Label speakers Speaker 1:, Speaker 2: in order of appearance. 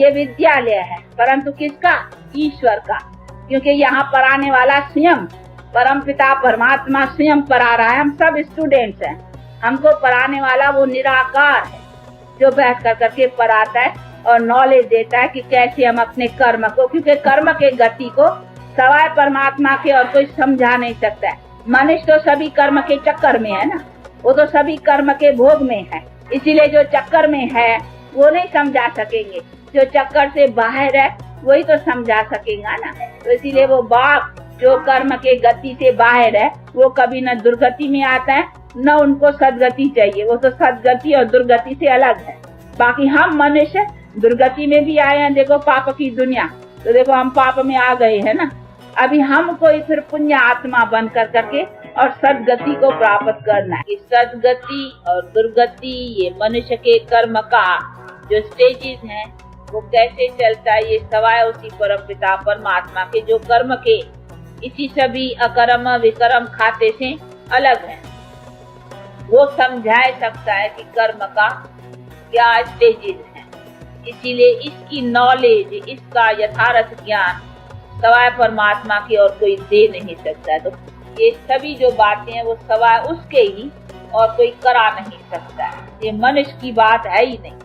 Speaker 1: ये विद्यालय है, परंतु किसका? ईश्वर का, क्योंकि यहाँ पढ़ाने वाला स्वयं परमपिता परमात्मा स्वयं पढ़ा रहा है। हम सब स्टूडेंट्स हैं, हमको पढ़ाने वाला वो निराकार है जो बैठ कर करके पढ़ाता है और नॉलेज देता है कि कैसे हम अपने कर्म को, क्योंकि कर्म के गति को सवाए परमात्मा के और कोई समझा नहीं सकता है। मनुष्य तो सभी कर्म के चक्कर में है ना, वो तो सभी कर्म के भोग में है, इसीलिए जो चक्कर में है वो नहीं समझा सकेंगे, जो चक्कर से बाहर है वही तो समझा सकेगा ना। तो इसीलिए वो बाप जो कर्म के गति से बाहर है वो कभी न दुर्गति में आता है न उनको सदगति चाहिए, वो तो सदगति और दुर्गति से अलग है। बाकी हम मनुष्य दुर्गति में भी आए हैं, देखो पाप की दुनिया, तो देखो हम पाप में आ गए हैं ना। अभी हमको ही फिर पुण्य आत्मा बन कर करके और सदगति को प्राप्त करना है। सदगति और दुर्गति ये मनुष्य के कर्म का जो स्टेजेस हैं वो कैसे चलता है, ये सवाए उसी परमपिता परमात्मा के जो कर्म के इसी सभी अकर्म विकर्म खाते से अलग है, वो समझा सकता है कि कर्म का क्या स्टेजेस है। इसीलिए इसकी नॉलेज, इसका यथार्थ ज्ञान सवाए परमात्मा की और कोई दे नहीं सकता है। तो ये सभी जो बातें हैं वो सवाए उसके ही और कोई करा नहीं सकता है, ये मनुष्य की बात है ही नहीं।